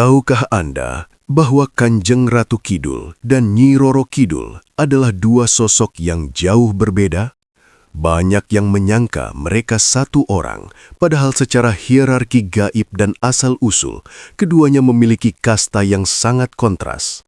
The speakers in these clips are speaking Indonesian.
Tahukah Anda bahwa Kanjeng Ratu Kidul dan Nyi Roro Kidul adalah dua sosok yang jauh berbeda? Banyak yang menyangka mereka satu orang, padahal secara hierarki gaib dan asal-usul, keduanya memiliki kasta yang sangat kontras.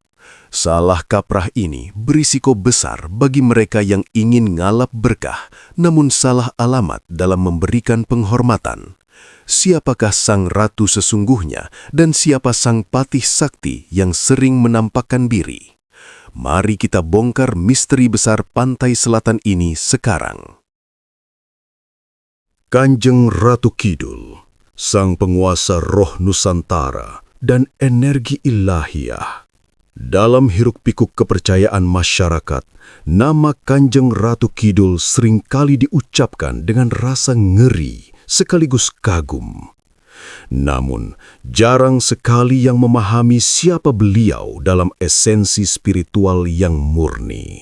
Salah kaprah ini berisiko besar bagi mereka yang ingin ngalap berkah, namun salah alamat dalam memberikan penghormatan. Siapakah sang ratu sesungguhnya dan siapa sang patih sakti yang sering menampakkan diri? Mari kita bongkar misteri besar pantai selatan ini sekarang. Kanjeng Ratu Kidul, sang penguasa roh Nusantara dan energi ilahiyah. Dalam hiruk-pikuk kepercayaan masyarakat, nama Kanjeng Ratu Kidul seringkali diucapkan dengan rasa ngeri sekaligus kagum. Namun, jarang sekali yang memahami siapa beliau dalam esensi spiritual yang murni.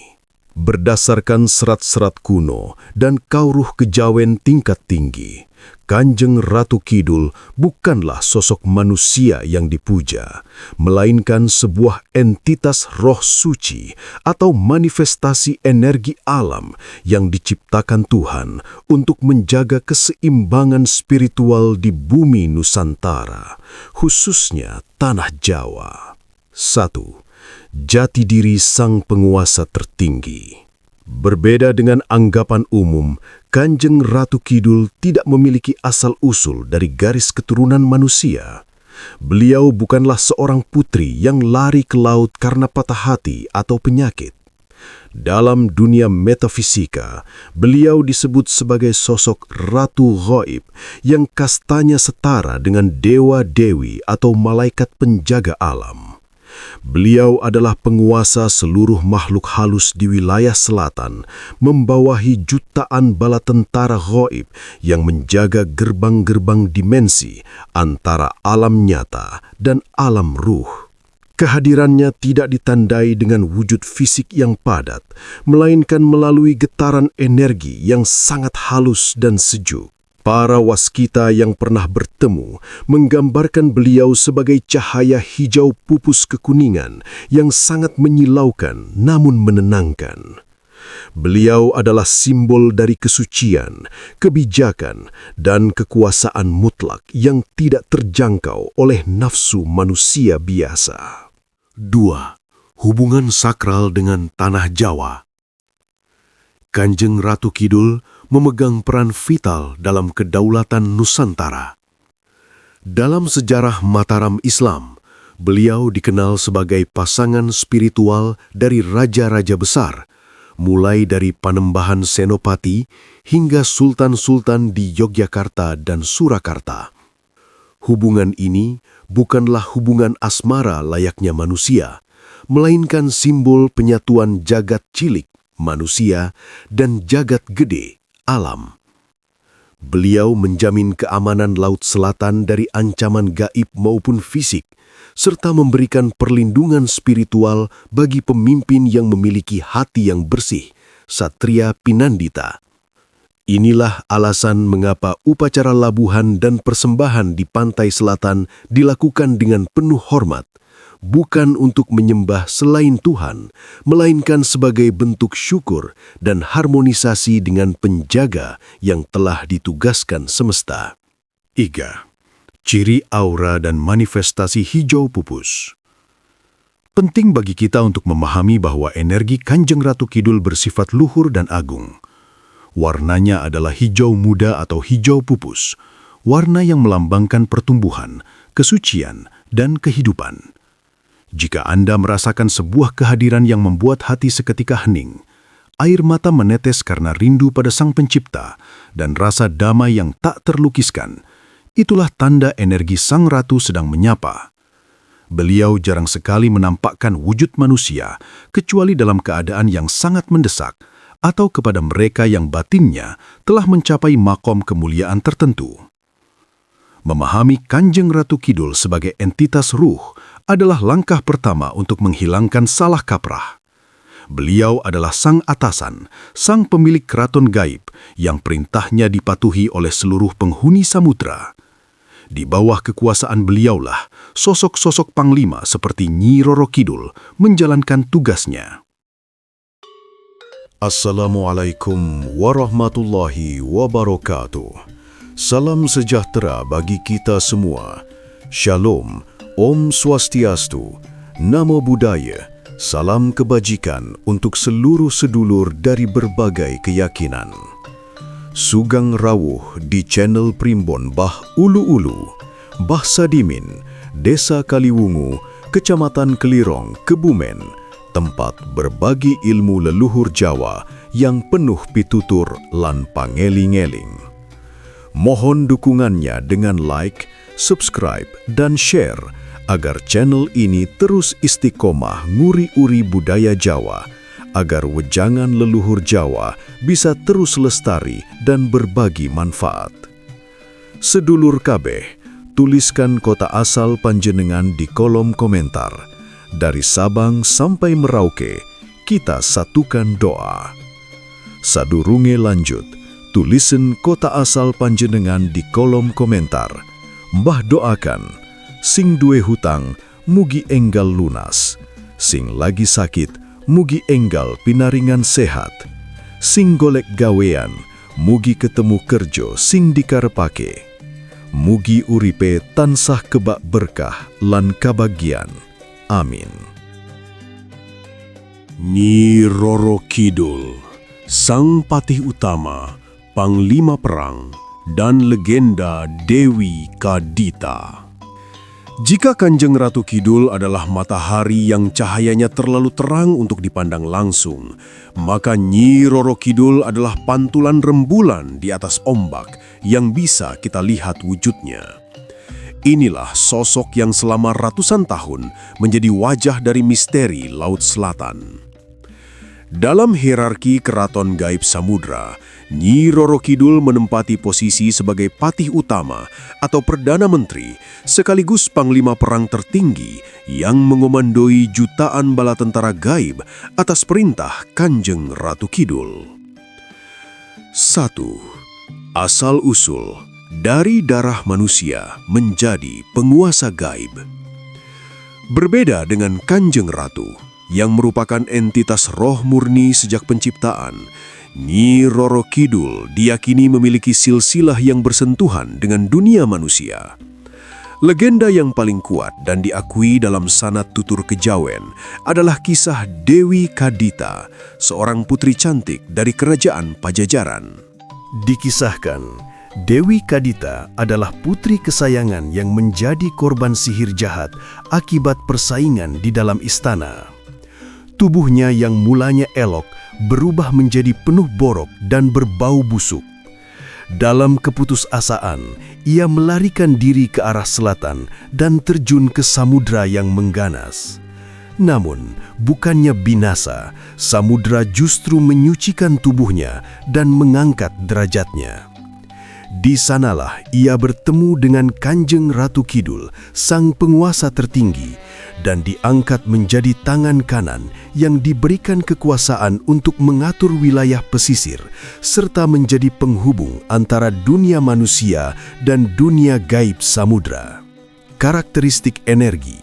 Berdasarkan serat-serat kuno dan kauruh kejawen tingkat tinggi, Kanjeng Ratu Kidul bukanlah sosok manusia yang dipuja, melainkan sebuah entitas roh suci atau manifestasi energi alam yang diciptakan Tuhan untuk menjaga keseimbangan spiritual di bumi Nusantara, khususnya tanah Jawa. 1. Jati diri sang penguasa tertinggi. Berbeda dengan anggapan umum, Kanjeng Ratu Kidul tidak memiliki asal-usul dari garis keturunan manusia. Beliau bukanlah seorang putri yang lari ke laut karena patah hati atau penyakit. Dalam dunia metafisika, beliau disebut sebagai sosok Ratu Ghaib yang kastanya setara dengan dewa-dewi atau malaikat penjaga alam. Beliau adalah penguasa seluruh makhluk halus di wilayah selatan, membawahi jutaan bala tentara ghaib yang menjaga gerbang-gerbang dimensi antara alam nyata dan alam ruh. Kehadirannya tidak ditandai dengan wujud fisik yang padat, melainkan melalui getaran energi yang sangat halus dan sejuk. Para waskita yang pernah bertemu menggambarkan beliau sebagai cahaya hijau pupus kekuningan yang sangat menyilaukan namun menenangkan. Beliau adalah simbol dari kesucian, kebijakan, dan kekuasaan mutlak yang tidak terjangkau oleh nafsu manusia biasa. 2. Hubungan sakral dengan tanah Jawa. Kanjeng Ratu Kidul memegang peran vital dalam kedaulatan Nusantara. Dalam sejarah Mataram Islam, beliau dikenal sebagai pasangan spiritual dari raja-raja besar, mulai dari Panembahan Senopati hingga sultan-sultan di Yogyakarta dan Surakarta. Hubungan ini bukanlah hubungan asmara layaknya manusia, melainkan simbol penyatuan jagat cilik, manusia, dan jagat gede, alam. Beliau menjamin keamanan Laut Selatan dari ancaman gaib maupun fisik, serta memberikan perlindungan spiritual bagi pemimpin yang memiliki hati yang bersih, Satria Pinandita. Inilah alasan mengapa upacara labuhan dan persembahan di pantai selatan dilakukan dengan penuh hormat, bukan untuk menyembah selain Tuhan, melainkan sebagai bentuk syukur dan harmonisasi dengan penjaga yang telah ditugaskan semesta. 3. Ciri aura dan manifestasi hijau pupus. Penting bagi kita untuk memahami bahwa energi Kanjeng Ratu Kidul bersifat luhur dan agung. Warnanya adalah hijau muda atau hijau pupus, warna yang melambangkan pertumbuhan, kesucian, dan kehidupan. Jika Anda merasakan sebuah kehadiran yang membuat hati seketika hening, air mata menetes karena rindu pada Sang Pencipta, dan rasa damai yang tak terlukiskan, itulah tanda energi Sang Ratu sedang menyapa. Beliau jarang sekali menampakkan wujud manusia, kecuali dalam keadaan yang sangat mendesak, atau kepada mereka yang batinnya telah mencapai makom kemuliaan tertentu. Memahami Kanjeng Ratu Kidul sebagai entitas ruh adalah langkah pertama untuk menghilangkan salah kaprah. Beliau adalah sang atasan, sang pemilik keraton gaib yang perintahnya dipatuhi oleh seluruh penghuni samudra. Di bawah kekuasaan beliaulah, sosok-sosok panglima seperti Nyi Roro Kidul menjalankan tugasnya. Assalamualaikum warahmatullahi wabarakatuh. Salam sejahtera bagi kita semua. Shalom, Om Swastiastu, Namo Buddhaya, salam kebajikan untuk seluruh sedulur dari berbagai keyakinan. Sugeng rawuh di channel Primbon Bah Ulu Ulu, Bah Sadimin, Desa Kaliwungu, Kecamatan Kelirong, Kebumen, tempat berbagi ilmu leluhur Jawa yang penuh pitutur lan pangeling-eling. Mohon dukungannya dengan like, subscribe, dan share agar channel ini terus istiqomah nguri-uri budaya Jawa, agar wejangan leluhur Jawa bisa terus lestari dan berbagi manfaat. Sedulur kabeh, tuliskan kota asal panjenengan di kolom komentar. Dari Sabang sampai Merauke, kita satukan doa. Sadurunge lanjut, tulisin kota asal panjenengan di kolom komentar. Mbah doakan, sing duwe hutang, mugi enggal lunas. Sing lagi sakit, mugi enggal pinaringan sehat. Sing golek gawean, mugi ketemu kerjo sing dikarepake. Mugi uripe tansah kebak berkah lan kabagian. Amin. Nyi Roro Kidul, sang patih utama, panglima perang, dan legenda Dewi Kadita. Jika Kanjeng Ratu Kidul adalah matahari yang cahayanya terlalu terang untuk dipandang langsung, maka Nyi Roro Kidul adalah pantulan rembulan di atas ombak yang bisa kita lihat wujudnya. Inilah sosok yang selama ratusan tahun menjadi wajah dari misteri Laut Selatan. Dalam hierarki Keraton Gaib Samudra, Nyi Roro Kidul menempati posisi sebagai patih utama atau Perdana Menteri sekaligus Panglima Perang tertinggi yang mengomandoi jutaan bala tentara gaib atas perintah Kanjeng Ratu Kidul. 1. Asal-usul dari darah manusia menjadi penguasa gaib. Berbeda dengan Kanjeng Ratu, yang merupakan entitas roh murni sejak penciptaan, Nyi Roro Kidul diyakini memiliki silsilah yang bersentuhan dengan dunia manusia. Legenda yang paling kuat dan diakui dalam sanad tutur kejawen adalah kisah Dewi Kadita, seorang putri cantik dari kerajaan Pajajaran. Dikisahkan, Dewi Kadita adalah putri kesayangan yang menjadi korban sihir jahat akibat persaingan di dalam istana. Tubuhnya yang mulanya elok berubah menjadi penuh borok dan berbau busuk. Dalam keputusasaan, ia melarikan diri ke arah selatan dan terjun ke samudra yang mengganas. Namun, bukannya binasa, samudra justru menyucikan tubuhnya dan mengangkat derajatnya. Di sanalah ia bertemu dengan Kanjeng Ratu Kidul, sang penguasa tertinggi, dan diangkat menjadi tangan kanan yang diberikan kekuasaan untuk mengatur wilayah pesisir, serta menjadi penghubung antara dunia manusia dan dunia gaib samudra. Karakteristik energi,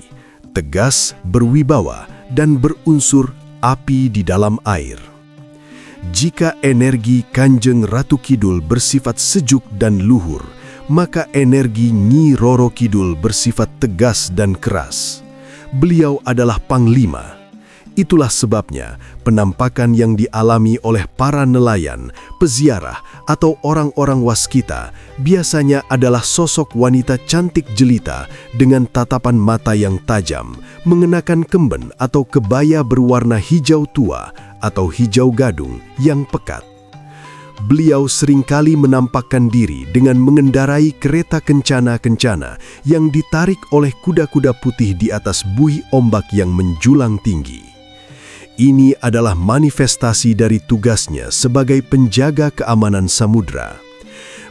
tegas, berwibawa, dan berunsur api di dalam air. Jika energi Kanjeng Ratu Kidul bersifat sejuk dan luhur, maka energi Nyi Roro Kidul bersifat tegas dan keras. Beliau adalah panglima. Itulah sebabnya penampakan yang dialami oleh para nelayan, peziarah, atau orang-orang waskita biasanya adalah sosok wanita cantik jelita dengan tatapan mata yang tajam, mengenakan kemben atau kebaya berwarna hijau tua atau hijau gadung yang pekat. Beliau seringkali menampakkan diri dengan mengendarai kereta kencana-kencana yang ditarik oleh kuda-kuda putih di atas buih ombak yang menjulang tinggi. Ini adalah manifestasi dari tugasnya sebagai penjaga keamanan samudra.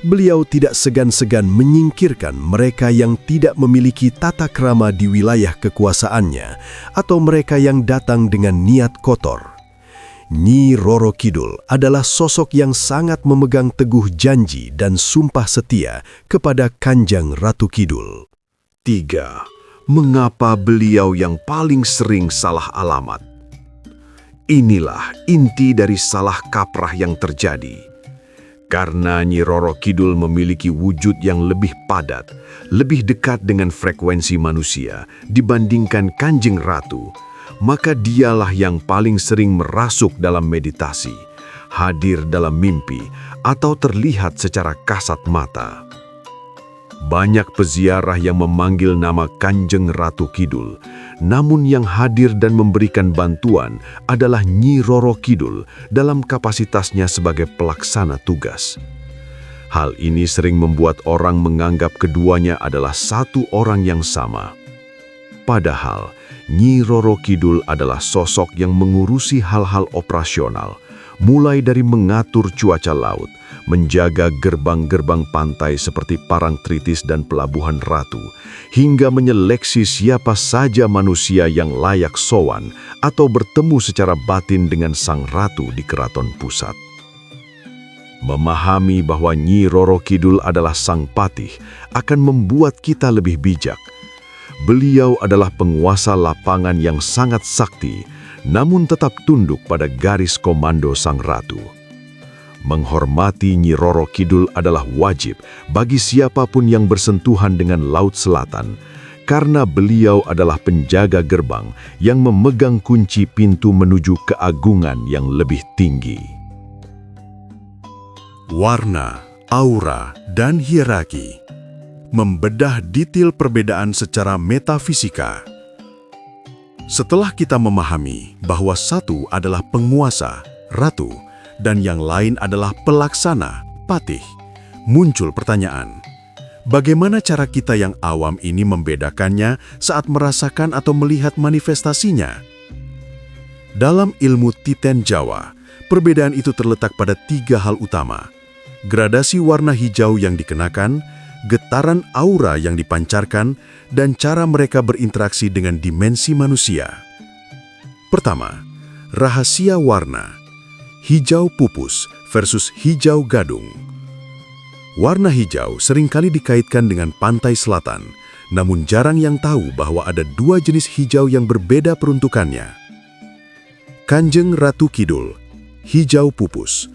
Beliau tidak segan-segan menyingkirkan mereka yang tidak memiliki tata krama di wilayah kekuasaannya atau mereka yang datang dengan niat kotor. Nyi Roro Kidul adalah sosok yang sangat memegang teguh janji dan sumpah setia kepada Kanjeng Ratu Kidul. 3. Mengapa beliau yang paling sering salah alamat? Inilah inti dari salah kaprah yang terjadi. Karena Nyi Roro Kidul memiliki wujud yang lebih padat, lebih dekat dengan frekuensi manusia dibandingkan Kanjeng Ratu, maka dialah yang paling sering merasuk dalam meditasi, hadir dalam mimpi, atau terlihat secara kasat mata. Banyak peziarah yang memanggil nama Kanjeng Ratu Kidul, namun yang hadir dan memberikan bantuan adalah Nyi Roro Kidul dalam kapasitasnya sebagai pelaksana tugas. Hal ini sering membuat orang menganggap keduanya adalah satu orang yang sama. Padahal, Nyi Roro Kidul adalah sosok yang mengurusi hal-hal operasional, mulai dari mengatur cuaca laut, menjaga gerbang-gerbang pantai seperti Parangtritis dan Pelabuhan Ratu, hingga menyeleksi siapa saja manusia yang layak sowan atau bertemu secara batin dengan Sang Ratu di Keraton Pusat. Memahami bahwa Nyi Roro Kidul adalah Sang Patih akan membuat kita lebih bijak. Beliau adalah penguasa lapangan yang sangat sakti, namun tetap tunduk pada garis komando Sang Ratu. Menghormati Nyi Roro Kidul adalah wajib bagi siapapun yang bersentuhan dengan Laut Selatan, karena beliau adalah penjaga gerbang yang memegang kunci pintu menuju keagungan yang lebih tinggi. Warna, aura, dan hierarki. Membedah detail perbedaan secara metafisika. Setelah kita memahami bahwa satu adalah penguasa, ratu, dan yang lain adalah pelaksana, patih, muncul pertanyaan. Bagaimana cara kita yang awam ini membedakannya saat merasakan atau melihat manifestasinya? Dalam ilmu Titen Jawa, perbedaan itu terletak pada 3 hal utama. Gradasi warna hijau yang dikenakan, getaran aura yang dipancarkan, dan cara mereka berinteraksi dengan dimensi manusia. Pertama, rahasia warna. Hijau pupus versus hijau gadung. Warna hijau seringkali dikaitkan dengan pantai selatan, namun jarang yang tahu bahwa ada 2 jenis hijau yang berbeda peruntukannya. Kanjeng Ratu Kidul, hijau pupus.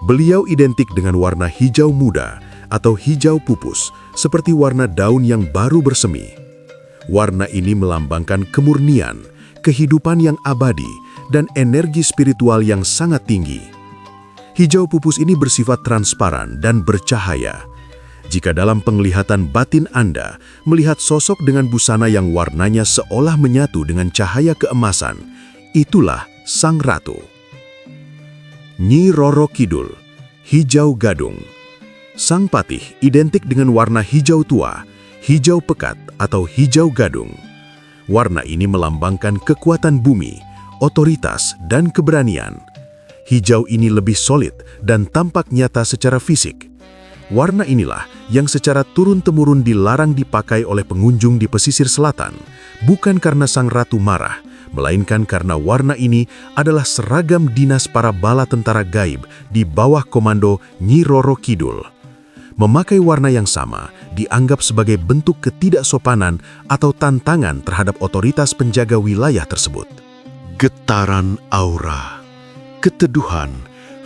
Beliau identik dengan warna hijau muda atau hijau pupus, seperti warna daun yang baru bersemi. Warna ini melambangkan kemurnian, kehidupan yang abadi, dan energi spiritual yang sangat tinggi. Hijau pupus ini bersifat transparan dan bercahaya. Jika dalam penglihatan batin Anda melihat sosok dengan busana yang warnanya seolah menyatu dengan cahaya keemasan, itulah Sang Ratu. Nyi Roro Kidul, hijau gadung. Sang Patih identik dengan warna hijau tua, hijau pekat, atau hijau gadung. Warna ini melambangkan kekuatan bumi, otoritas, dan keberanian. Hijau ini lebih solid dan tampak nyata secara fisik. Warna inilah yang secara turun-temurun dilarang dipakai oleh pengunjung di pesisir selatan, bukan karena Sang Ratu marah, melainkan karena warna ini adalah seragam dinas para bala tentara gaib di bawah komando Nyi Roro Kidul. Memakai warna yang sama dianggap sebagai bentuk ketidaksopanan atau tantangan terhadap otoritas penjaga wilayah tersebut. Getaran aura, keteduhan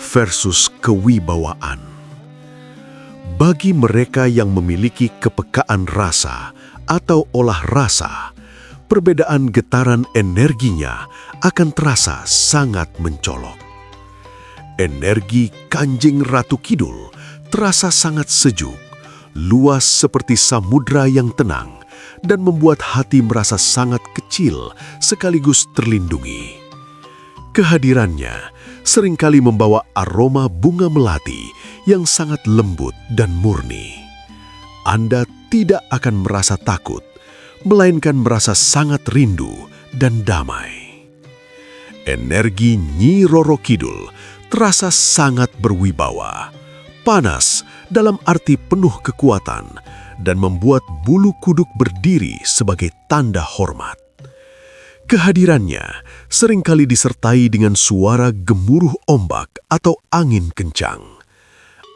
versus kewibawaan. Bagi mereka yang memiliki kepekaan rasa atau olah rasa, perbedaan getaran energinya akan terasa sangat mencolok. Energi Kanjeng Ratu Kidul terasa sangat sejuk, luas seperti samudra yang tenang, dan membuat hati merasa sangat kecil sekaligus terlindungi. Kehadirannya seringkali membawa aroma bunga melati yang sangat lembut dan murni. Anda tidak akan merasa takut, melainkan merasa sangat rindu dan damai. Energi Nyi Roro Kidul terasa sangat berwibawa, panas dalam arti penuh kekuatan, dan membuat bulu kuduk berdiri sebagai tanda hormat. Kehadirannya seringkali disertai dengan suara gemuruh ombak atau angin kencang.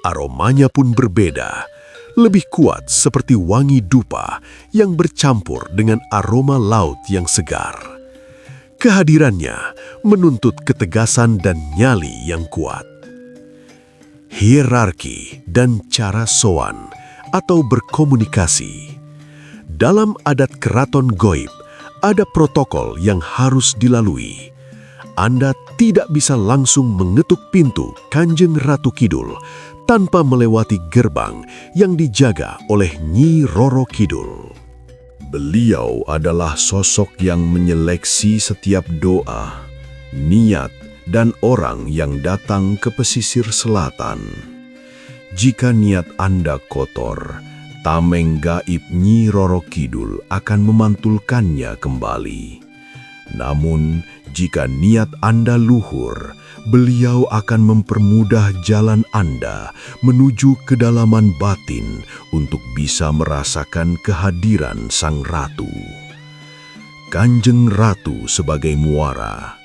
Aromanya pun berbeda, lebih kuat seperti wangi dupa yang bercampur dengan aroma laut yang segar. Kehadirannya menuntut ketegasan dan nyali yang kuat. Hierarki dan cara sowan atau berkomunikasi. Dalam adat keraton goib, ada protokol yang harus dilalui. Anda tidak bisa langsung mengetuk pintu Kanjeng Ratu Kidul tanpa melewati gerbang yang dijaga oleh Nyi Roro Kidul. Beliau adalah sosok yang menyeleksi setiap doa, niat, dan orang yang datang ke pesisir selatan. Jika niat Anda kotor, tameng gaib Nyi Roro Kidul akan memantulkannya kembali. Namun, jika niat Anda luhur, beliau akan mempermudah jalan Anda menuju kedalaman batin untuk bisa merasakan kehadiran Sang Ratu. Kanjeng Ratu sebagai muara,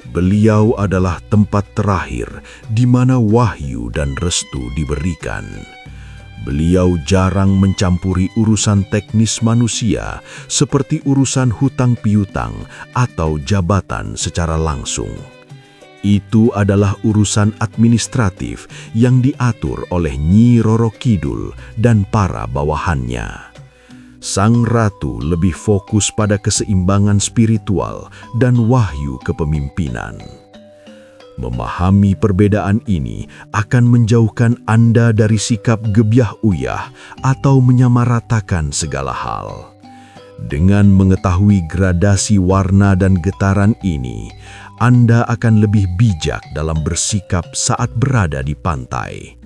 beliau adalah tempat terakhir di mana wahyu dan restu diberikan. Beliau jarang mencampuri urusan teknis manusia seperti urusan hutang piutang atau jabatan secara langsung. Itu adalah urusan administratif yang diatur oleh Nyi Roro Kidul dan para bawahannya. Sang Ratu lebih fokus pada keseimbangan spiritual dan wahyu kepemimpinan. Memahami perbedaan ini akan menjauhkan Anda dari sikap gebyah uyah atau menyamaratakan segala hal. Dengan mengetahui gradasi warna dan getaran ini, Anda akan lebih bijak dalam bersikap saat berada di pantai.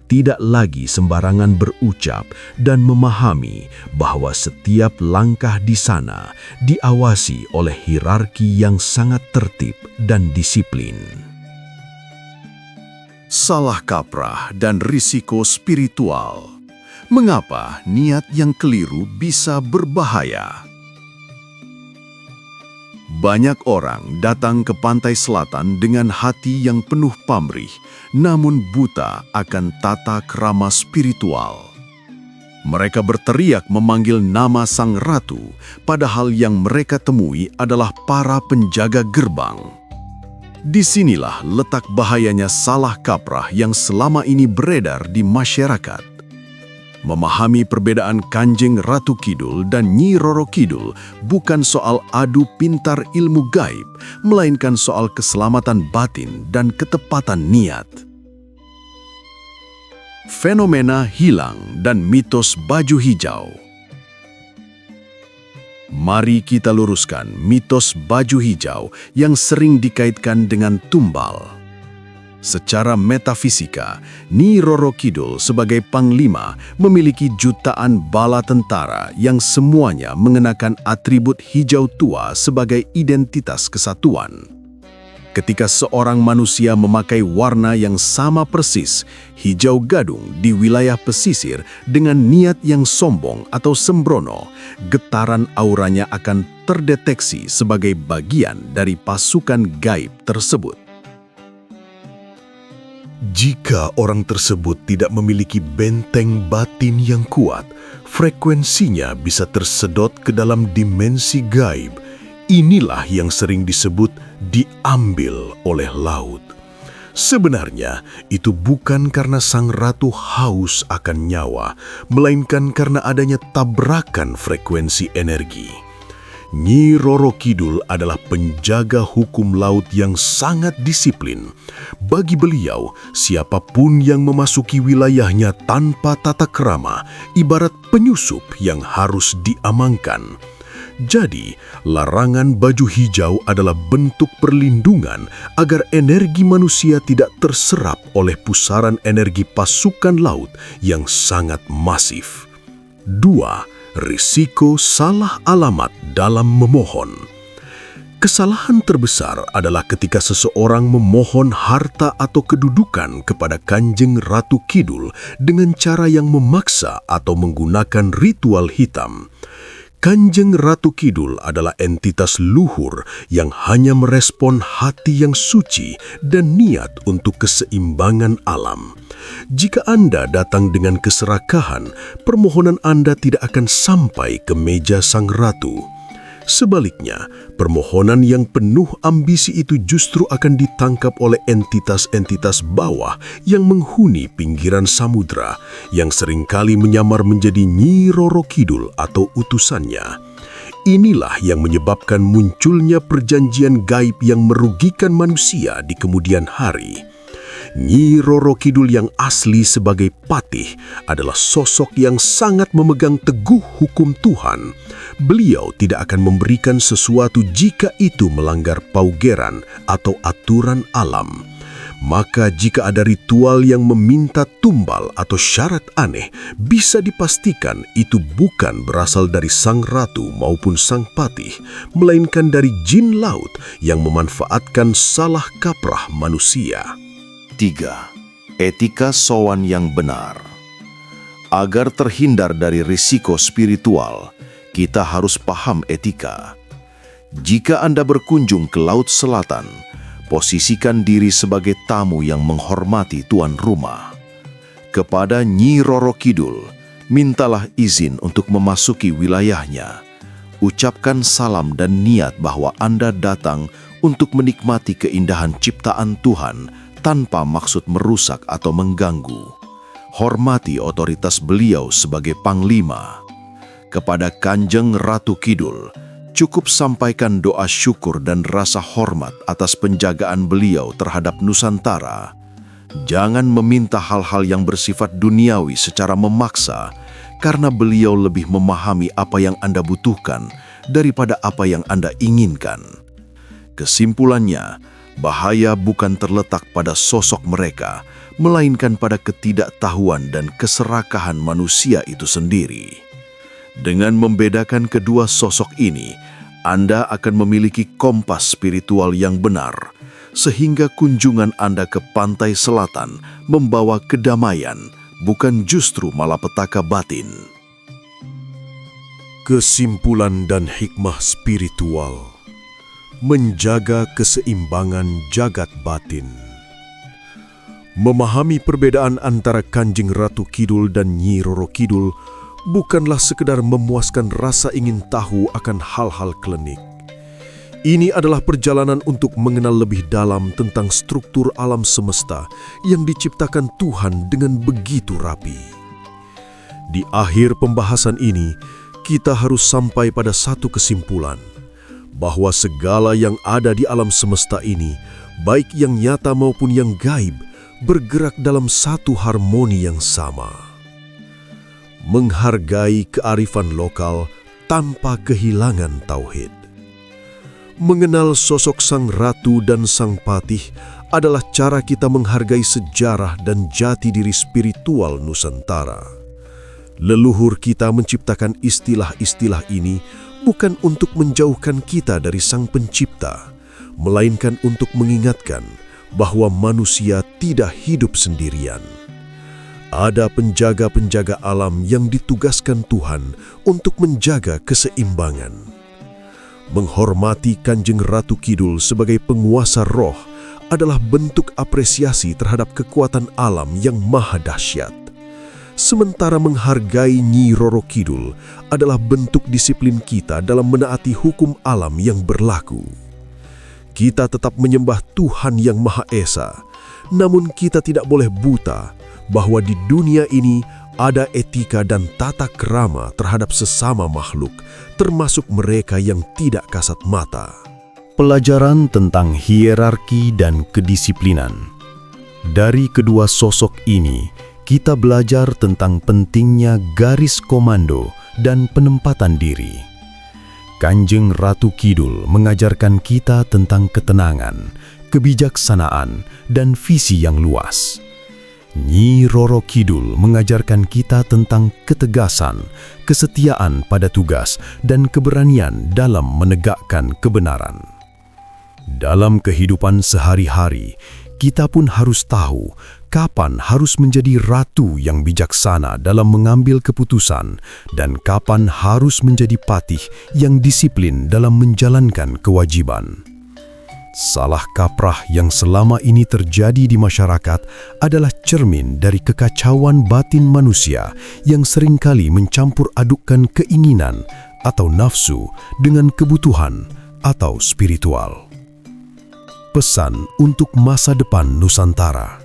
Tidak lagi sembarangan berucap dan memahami bahwa setiap langkah di sana diawasi oleh hierarki yang sangat tertib dan disiplin. Salah kaprah dan risiko spiritual. Mengapa niat yang keliru bisa berbahaya? Banyak orang datang ke pantai selatan dengan hati yang penuh pamrih, namun buta akan tata krama spiritual. Mereka berteriak memanggil nama Sang Ratu, padahal yang mereka temui adalah para penjaga gerbang. Disinilah letak bahayanya salah kaprah yang selama ini beredar di masyarakat. Memahami perbedaan Kanjeng Ratu Kidul dan Nyi Roro Kidul bukan soal adu pintar ilmu gaib, melainkan soal keselamatan batin dan ketepatan niat. Fenomena hilang dan mitos baju hijau. Mari kita luruskan mitos baju hijau yang sering dikaitkan dengan tumbal. Secara metafisika, Nyi Roro Kidul sebagai panglima memiliki jutaan bala tentara yang semuanya mengenakan atribut hijau tua sebagai identitas kesatuan. Ketika seorang manusia memakai warna yang sama persis, hijau gadung di wilayah pesisir dengan niat yang sombong atau sembrono, getaran auranya akan terdeteksi sebagai bagian dari pasukan gaib tersebut. Jika orang tersebut tidak memiliki benteng batin yang kuat, frekuensinya bisa tersedot ke dalam dimensi gaib. Inilah yang sering disebut diambil oleh laut. Sebenarnya, itu bukan karena Sang Ratu haus akan nyawa, melainkan karena adanya tabrakan frekuensi energi. Nyi Roro Kidul adalah penjaga hukum laut yang sangat disiplin. Bagi beliau, siapapun yang memasuki wilayahnya tanpa tata krama, ibarat penyusup yang harus diamankan. Jadi, larangan baju hijau adalah bentuk perlindungan agar energi manusia tidak terserap oleh pusaran energi pasukan laut yang sangat masif. 2. Risiko salah alamat dalam memohon. Kesalahan terbesar adalah ketika seseorang memohon harta atau kedudukan kepada Kanjeng Ratu Kidul dengan cara yang memaksa atau menggunakan ritual hitam. Kanjeng Ratu Kidul adalah entitas luhur yang hanya merespon hati yang suci dan niat untuk keseimbangan alam. Jika Anda datang dengan keserakahan, permohonan Anda tidak akan sampai ke meja Sang Ratu. Sebaliknya, permohonan yang penuh ambisi itu justru akan ditangkap oleh entitas-entitas bawah yang menghuni pinggiran samudra, yang seringkali menyamar menjadi Nyi Roro Kidul atau utusannya. Inilah yang menyebabkan munculnya perjanjian gaib yang merugikan manusia di kemudian hari. Nyi Roro Kidul yang asli sebagai patih adalah sosok yang sangat memegang teguh hukum Tuhan. Beliau tidak akan memberikan sesuatu jika itu melanggar paugeran atau aturan alam. Maka jika ada ritual yang meminta tumbal atau syarat aneh, bisa dipastikan itu bukan berasal dari Sang Ratu maupun Sang Patih, melainkan dari jin laut yang memanfaatkan salah kaprah manusia. 3. Etika sowan yang benar. Agar terhindar dari risiko spiritual, kita harus paham etika. Jika Anda berkunjung ke Laut Selatan, posisikan diri sebagai tamu yang menghormati tuan rumah. Kepada Nyi Roro Kidul, mintalah izin untuk memasuki wilayahnya. Ucapkan salam dan niat bahwa Anda datang untuk menikmati keindahan ciptaan Tuhan tanpa maksud merusak atau mengganggu. Hormati otoritas beliau sebagai panglima. Kepada Kanjeng Ratu Kidul, cukup sampaikan doa syukur dan rasa hormat atas penjagaan beliau terhadap Nusantara. Jangan meminta hal-hal yang bersifat duniawi secara memaksa, karena beliau lebih memahami apa yang Anda butuhkan daripada apa yang Anda inginkan. Kesimpulannya, bahaya bukan terletak pada sosok mereka, melainkan pada ketidaktahuan dan keserakahan manusia itu sendiri. Dengan membedakan kedua sosok ini, Anda akan memiliki kompas spiritual yang benar, sehingga kunjungan Anda ke pantai selatan membawa kedamaian, bukan justru malapetaka batin. Kesimpulan dan hikmah spiritual: menjaga keseimbangan jagat batin. Memahami perbedaan antara Kanjeng Ratu Kidul dan Nyi Roro Kidul bukanlah sekedar memuaskan rasa ingin tahu akan hal-hal klinik. Ini adalah perjalanan untuk mengenal lebih dalam tentang struktur alam semesta yang diciptakan Tuhan dengan begitu rapi. Di akhir pembahasan ini, kita harus sampai pada satu kesimpulan, bahwa segala yang ada di alam semesta ini, baik yang nyata maupun yang gaib, bergerak dalam satu harmoni yang sama. Menghargai kearifan lokal tanpa kehilangan tauhid. Mengenal sosok Sang Ratu dan Sang Patih adalah cara kita menghargai sejarah dan jati diri spiritual Nusantara. Leluhur kita menciptakan istilah-istilah ini bukan untuk menjauhkan kita dari Sang Pencipta, melainkan untuk mengingatkan bahwa manusia tidak hidup sendirian. Ada penjaga-penjaga alam yang ditugaskan Tuhan untuk menjaga keseimbangan. Menghormati Kanjeng Ratu Kidul sebagai penguasa roh adalah bentuk apresiasi terhadap kekuatan alam yang maha dahsyat. Sementara menghargai Nyi Roro Kidul adalah bentuk disiplin kita dalam menaati hukum alam yang berlaku. Kita tetap menyembah Tuhan yang Maha Esa, namun kita tidak boleh buta bahwa di dunia ini ada etika dan tata krama terhadap sesama makhluk, termasuk mereka yang tidak kasat mata. Pelajaran tentang hierarki dan kedisiplinan. Dari kedua sosok ini, kita belajar tentang pentingnya garis komando dan penempatan diri. Kanjeng Ratu Kidul mengajarkan kita tentang ketenangan, kebijaksanaan, dan visi yang luas. Nyi Roro Kidul mengajarkan kita tentang ketegasan, kesetiaan pada tugas, dan keberanian dalam menegakkan kebenaran. Dalam kehidupan sehari-hari, kita pun harus tahu kapan harus menjadi ratu yang bijaksana dalam mengambil keputusan dan kapan harus menjadi patih yang disiplin dalam menjalankan kewajiban. Salah kaprah yang selama ini terjadi di masyarakat adalah cermin dari kekacauan batin manusia yang seringkali mencampur adukkan keinginan atau nafsu dengan kebutuhan atau spiritual. Pesan untuk masa depan Nusantara.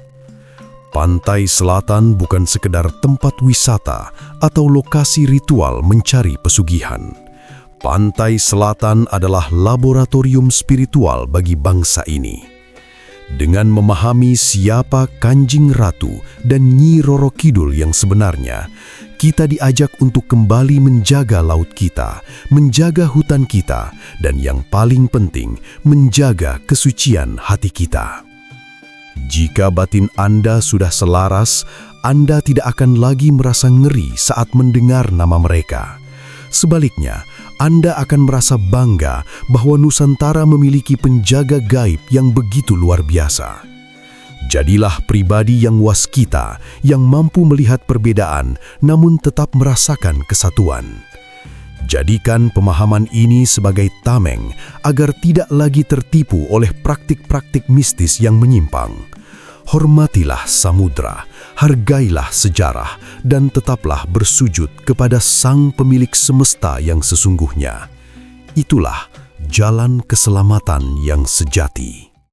Pantai Selatan bukan sekedar tempat wisata atau lokasi ritual mencari pesugihan. Pantai Selatan adalah laboratorium spiritual bagi bangsa ini. Dengan memahami siapa Kanjeng Ratu dan Nyi Roro Kidul yang sebenarnya, kita diajak untuk kembali menjaga laut kita, menjaga hutan kita, dan yang paling penting, menjaga kesucian hati kita. Jika batin Anda sudah selaras, Anda tidak akan lagi merasa ngeri saat mendengar nama mereka. Sebaliknya, Anda akan merasa bangga bahwa Nusantara memiliki penjaga gaib yang begitu luar biasa. Jadilah pribadi yang waskita, yang mampu melihat perbedaan namun tetap merasakan kesatuan. Jadikan pemahaman ini sebagai tameng agar tidak lagi tertipu oleh praktik-praktik mistis yang menyimpang. Hormatilah samudra, hargailah sejarah, dan tetaplah bersujud kepada Sang Pemilik Semesta yang sesungguhnya. Itulah jalan keselamatan yang sejati.